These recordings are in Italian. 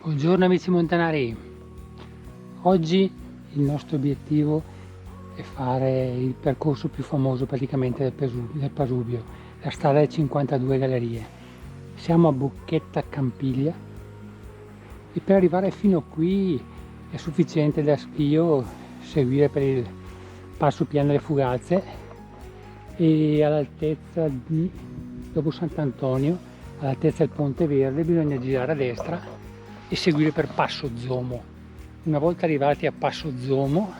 Buongiorno amici montanari, oggi il nostro obiettivo è fare il percorso più famoso praticamente del Pasubio, la strada delle 52 gallerie. Siamo a Bocchetta Campiglia e per arrivare fino a qui è sufficiente da Schio seguire per il passo Piano delle Fugazze e all'altezza di, dopo Sant'Antonio, all'altezza del Ponte Verde, bisogna girare a destra e seguire per Passo Zomo. Una volta arrivati a Passo Zomo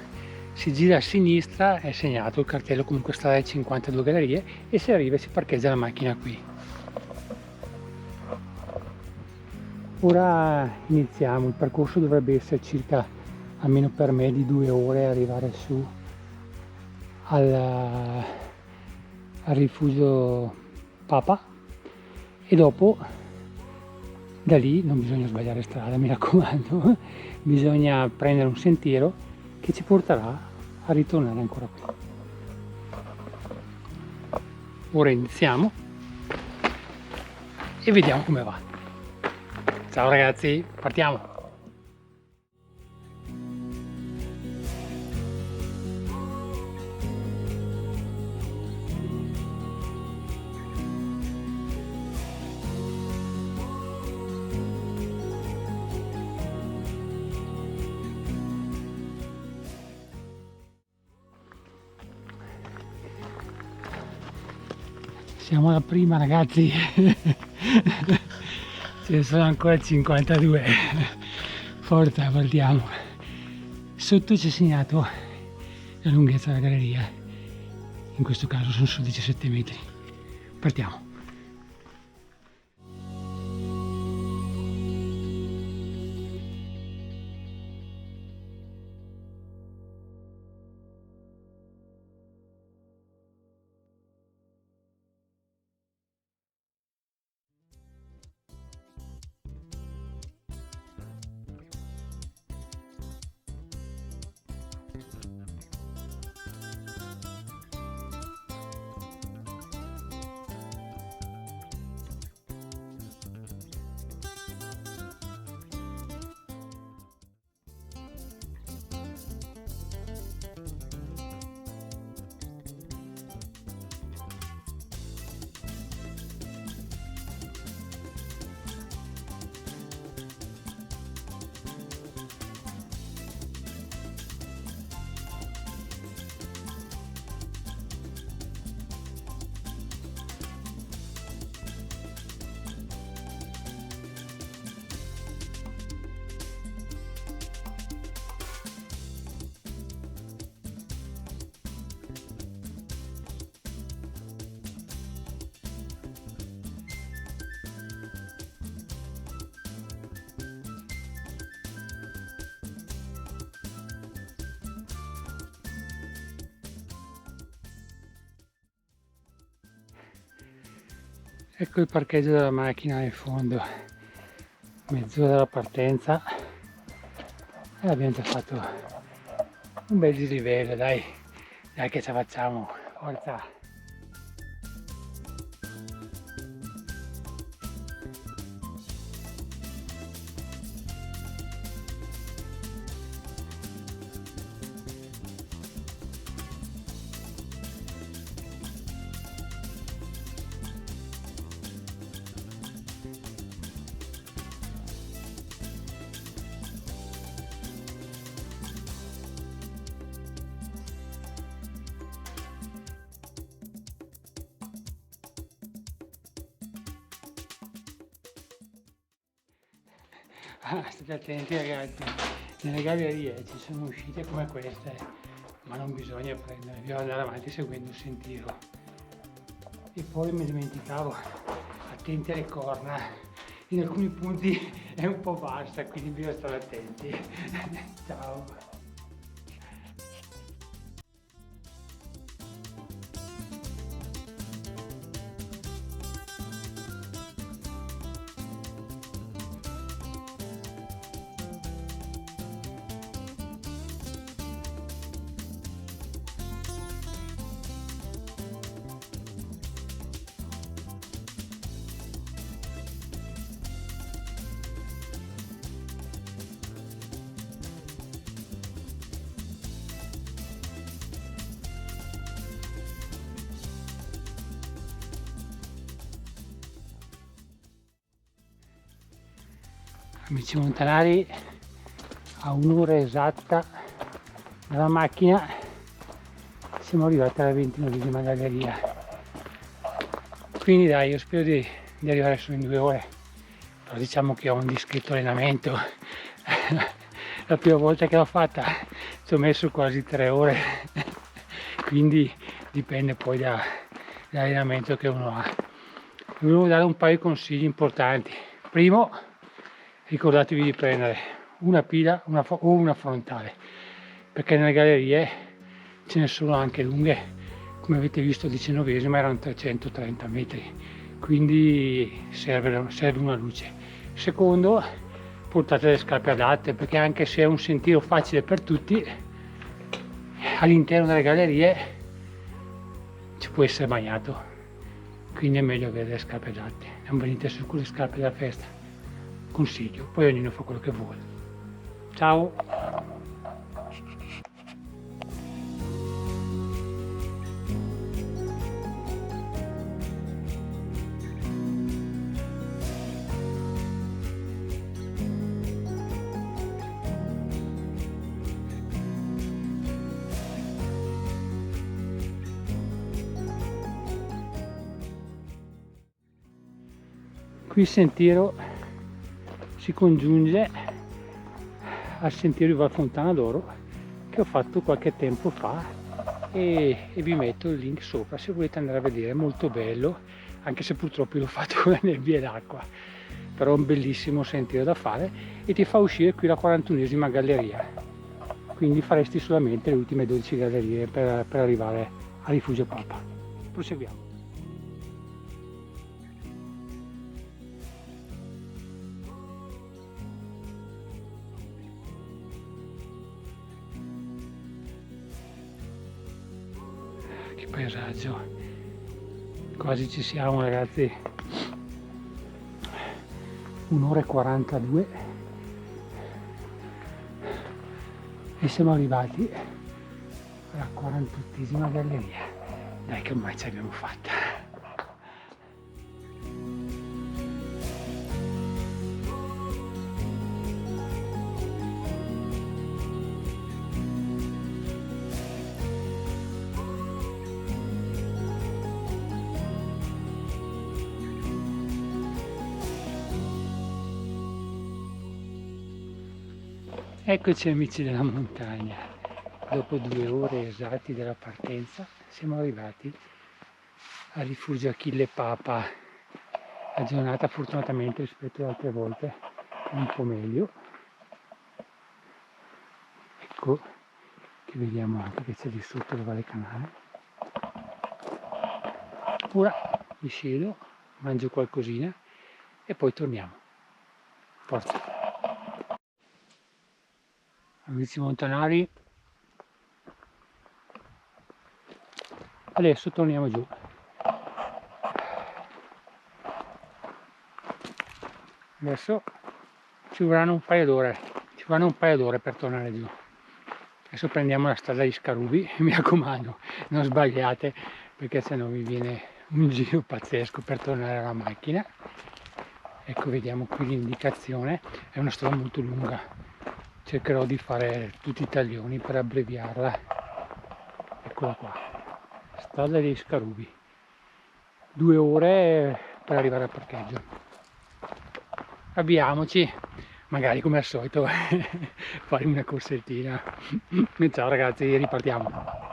si gira a sinistra, è segnato il cartello comunque strada delle 52 gallerie e si arriva e si parcheggia la macchina qui. Ora iniziamo, il percorso dovrebbe essere circa, almeno per me, di 2 ore arrivare su al rifugio Papa e dopo da lì non bisogna sbagliare strada, mi raccomando, bisogna prendere un sentiero che ci porterà a ritornare ancora qui. Ora iniziamo e vediamo come va. Ciao ragazzi, partiamo! Siamo alla prima ragazzi, ce ne sono ancora 52, forza, partiamo. Sotto c'è segnato la lunghezza della galleria, in questo caso sono su 17 metri, partiamo. Ecco il parcheggio della macchina nel fondo, mezz'ora dalla partenza e abbiamo già fatto un bel dislivello, dai che ce la facciamo, forza! State attenti ragazzi, nelle gallerie ci sono uscite come queste, ma non bisogna prendere, bisogna andare avanti seguendo il sentiero. E poi mi dimenticavo, attenti alle corna, in alcuni punti è un po' bassa, quindi bisogna stare attenti. Ciao! Amici montanari, a un'ora esatta dalla macchina siamo arrivati alla 29esima galleria. Quindi dai, io spero di arrivare solo in 2 ore, però diciamo che ho un discreto allenamento. La prima volta che l'ho fatta ci ho messo quasi 3 ore, quindi dipende poi dall'allenamento che uno ha. Vi volevo dare un paio di consigli importanti. Primo, ricordatevi di prendere una pila o una frontale, perché nelle gallerie ce ne sono anche lunghe, come avete visto 19esima erano 330 metri, quindi serve una luce. Secondo, portate le scarpe adatte, perché anche se è un sentiero facile per tutti, all'interno delle gallerie ci può essere bagnato, quindi è meglio avere le scarpe adatte. Non venite su con le scarpe da festa, consiglio, poi ognuno fa quello che vuole. Ciao! Qui il sentiero si congiunge al sentiero di Val Fontana d'Oro che ho fatto qualche tempo fa e vi metto il link sopra se volete andare a vedere. È molto bello, anche se purtroppo l'ho fatto con la nebbia e l'acqua, però è un bellissimo sentiero da fare e ti fa uscire qui la 41esima galleria, quindi faresti solamente le ultime 12 gallerie per arrivare a Rifugio Papa. Proseguiamo. Che paesaggio, quasi ci siamo ragazzi, 1 ora e 42 e siamo arrivati alla 48esima galleria. Dai che ormai ce l'abbiamo fatta. Eccoci amici della montagna, dopo 2 ore esatti della partenza siamo arrivati al rifugio Achille Papa. La giornata fortunatamente rispetto ad altre volte è un po' meglio, ecco che vediamo anche che c'è lì sotto il Valle Canale. Ora mi siedo, mangio qualcosina e poi torniamo. Forza! Amici montanari, adesso torniamo giù. Adesso ci vorranno un paio d'ore per tornare giù. Adesso prendiamo la strada di Scarubi, mi raccomando, non sbagliate perché sennò mi viene un giro pazzesco per tornare alla macchina. Ecco, vediamo qui l'indicazione, è una strada molto lunga. Cercherò di fare tutti i taglioni per abbreviarla. Eccola qua, strada dei Scarubi, 2 ore per arrivare al parcheggio. Avviamoci, magari come al solito fare una corsettina. Ciao ragazzi, ripartiamo.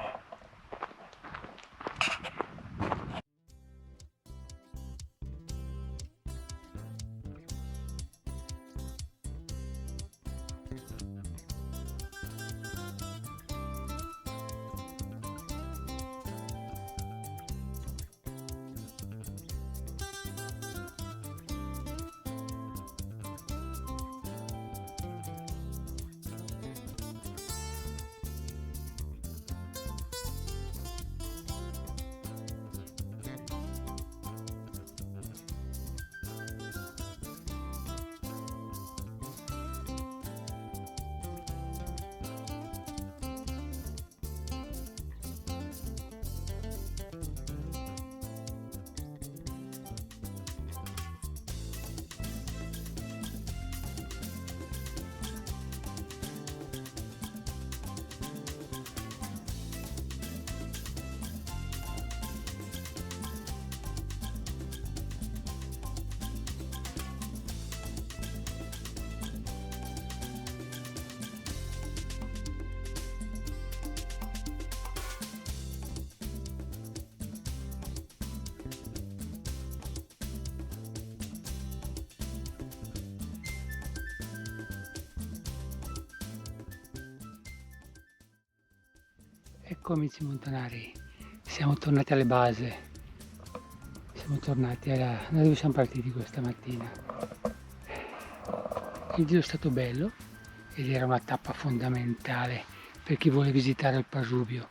Ecco amici montanari, siamo tornati alle basi, siamo tornati da dove siamo partiti questa mattina. Il giro è stato bello ed era una tappa fondamentale per chi vuole visitare il Pasubio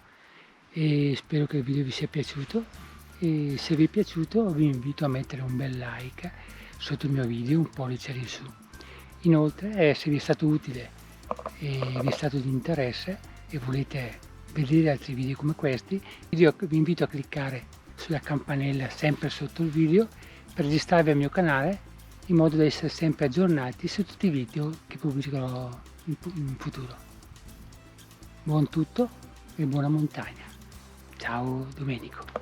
e spero che il video vi sia piaciuto e se vi è piaciuto vi invito a mettere un bel like sotto il mio video, un pollice in su. Inoltre se vi è stato utile e vi è stato di interesse e volete vedere altri video come questi, vi invito a cliccare sulla campanella sempre sotto il video per registrarvi al mio canale in modo da essere sempre aggiornati su tutti i video che pubblicherò in futuro. Buon tutto e buona montagna. Ciao Domenico.